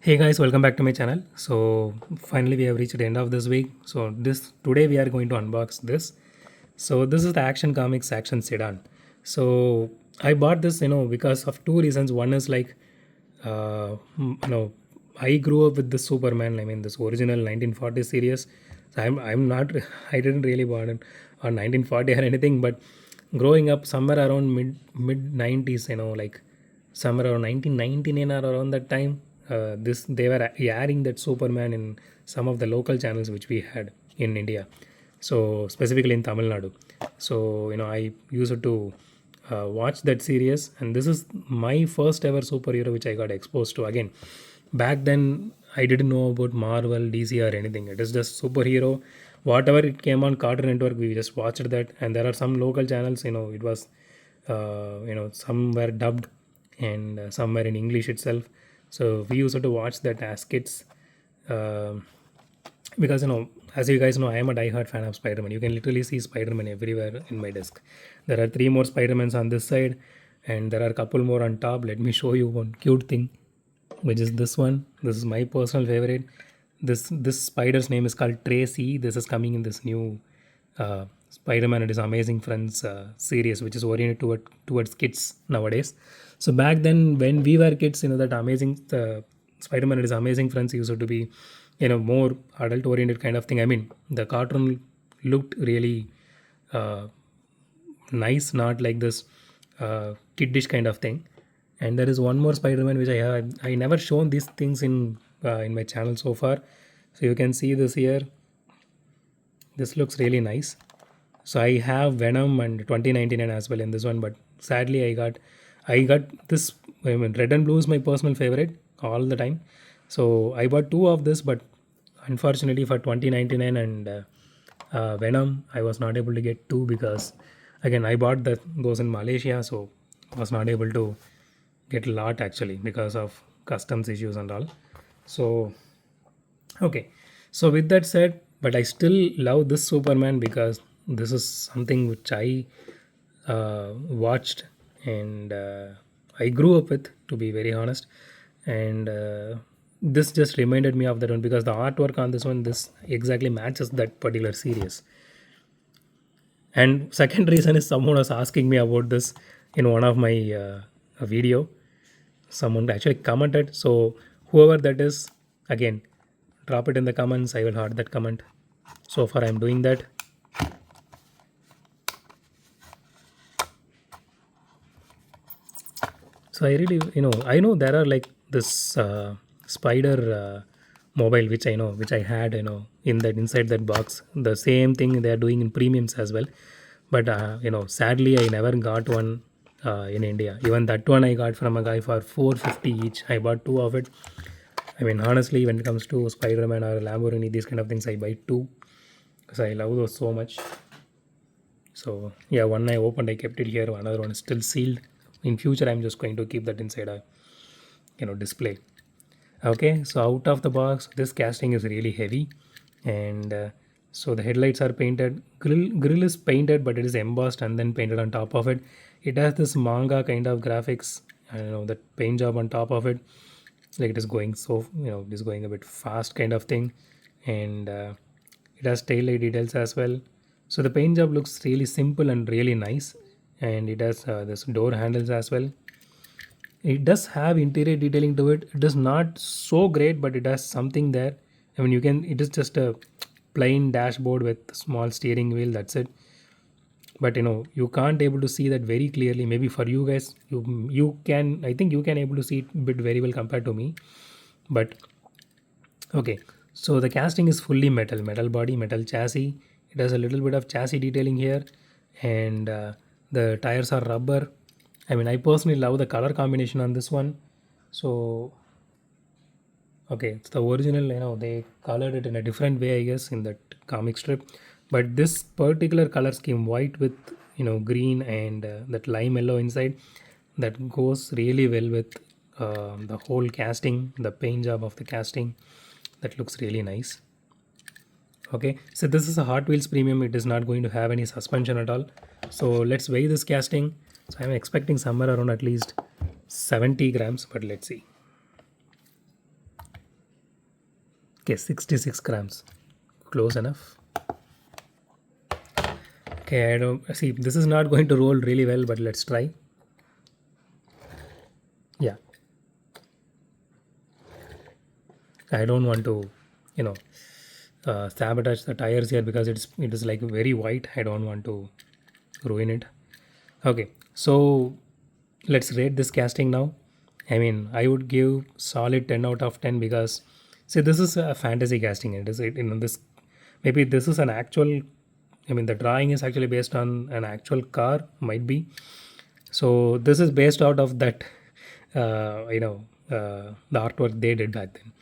Hey guys, welcome back to my channel. So finally we have reached the end of this week. So this today we are going to unbox this. So this is the Action Comics Action Sedan. So I bought this, because of two reasons. One is like, I grew up with this Superman. I mean, this original 1940 series. So I'm not, I didn't really bought it on 1940 or anything, but growing up somewhere around mid 90s, like somewhere around 1999 or around that time, this they were airing that Superman in some of the local channels which we had in India, so specifically in Tamil Nadu. So I used to watch that series, and this is my first ever superhero which I got exposed to. Again, back then I didn't know about Marvel, DC, or anything. It is just superhero. Whatever it came on Cartoon Network, we just watched that. And there are some local channels. It was some were dubbed and some were in English itself. So we used to watch that as kids. Um because as you guys know, I am a die-hard fan of Spider-Man. You can literally see Spider-Man everywhere in my desk. There are three more Spider-Mans on this side, and there are a couple more on top. Let me show you one cute thing, which is this one. This is my personal favorite. This spider's name is called Tracy. This is coming in this new Spider-Man and His Amazing Friends series, which is oriented towards kids nowadays. So back then, when we were kids, that amazing Spider-Man and His Amazing Friends used to be, more adult-oriented kind of thing. I mean, the cartoon looked really uh, nice, not like this kiddish kind of thing. And there is one more Spider-Man which I never shown these things in my channel so far. So you can see this here. This looks really nice. So I have Venom and 2099 as well in this one, but sadly I got this. I mean, red and blue is my personal favorite all the time. So I bought two of this, but unfortunately for 2099 and Venom, I was not able to get two because again I bought those in Malaysia, so was not able to get a lot actually because of customs issues and all. So okay, so with that said, but I still love this Superman because this is something which I watched and I grew up with, to be very honest. And this just reminded me of that one because the artwork on this one, this exactly matches that particular series. And second reason is someone was asking me about this in one of my video. Someone actually commented. So whoever that is, again, drop it in the comments. I will heart that comment. So far, I'm doing that. So I really, I know there are like this spider mobile, which I know, which I had, in that inside that box. The same thing they are doing in premiums as well. But sadly, I never got one in India. Even that one I got from a guy for 450 each. I bought two of it. I mean, honestly, when it comes to Spider-Man or Lamborghini, these kind of things, I buy two because I love those so much. So yeah, one I opened, I kept it here. Another one is still sealed. In future, I'm just going to keep that inside a display. Okay, so out of the box, this casting is really heavy, and so the headlights are painted. Grill is painted, but it is embossed and then painted on top of it. It has this manga kind of graphics. I don't know that paint job on top of it, like it is going so it is going a bit fast kind of thing, and it has tail light details as well. So the paint job looks really simple and really nice, and it has this door handles as well. It does have interior detailing to it. It is not so great, but it has something there. I mean, you can. It is just a plain dashboard with small steering wheel. That's it. But you can't able to see that very clearly. Maybe for you guys, you can. I think you can able to see it bit very well compared to me. But okay, so the casting is fully metal body, metal chassis. It has a little bit of chassis detailing here, and the tires are rubber. I mean, I personally love the color combination on this one. So okay, it's the original. They colored it in a different way, I guess, in that comic strip. But this particular color scheme, white with green and that lime yellow inside, that goes really well with the whole casting, the paint job of the casting. That looks really nice. Okay, so this is a Hot Wheels premium. It is not going to have any suspension at all. So let's weigh this casting. So I'm expecting somewhere around at least 70 grams, but let's see. Okay, 66 grams. Close enough. Okay, I don't see, this is not going to roll really well, but let's try. Yeah, I don't want to, you know, sabotage the tires here because it is like very white. I don't want to ruin it. Okay, so let's rate this casting now. I mean, I would give solid 10 out of 10 because see, this is a fantasy casting. It is this, maybe this is an actual, I mean, the drawing is actually based on an actual car, might be. So this is based out of that, the artwork they did back then.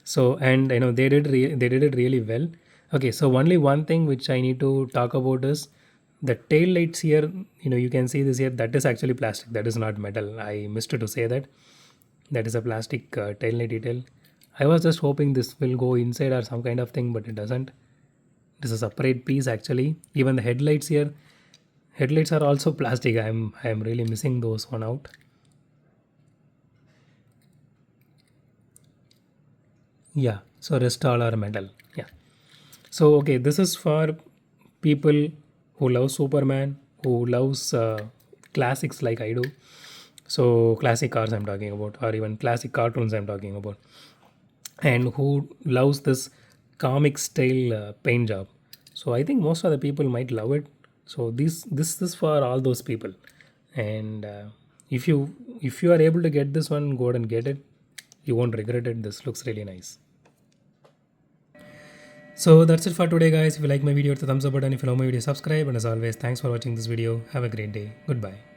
So and they did it really well. Okay, so only one thing which I need to talk about is the tail lights here. You can see this here. That is actually plastic. That is not metal. I missed to say that. That is a plastic tail light detail. I was just hoping this will go inside or some kind of thing, but it doesn't. It is a separate piece actually. Even the headlights here, headlights are also plastic. I'm really missing those one out. Yeah, so rest all are metal. Yeah. So okay, this is for people who love Superman, who loves classics like I do. So classic cars I'm talking about, or even classic cartoons I'm talking about, and who loves this comic style paint job. So I think most of the people might love it. So this is for all those people, and if you are able to get this one, go ahead and get it. You won't regret it. This looks really nice. So that's it for today, guys. If you like my video, hit the thumbs up button. If you love my video, subscribe. And as always, thanks for watching this video. Have a great day. Goodbye.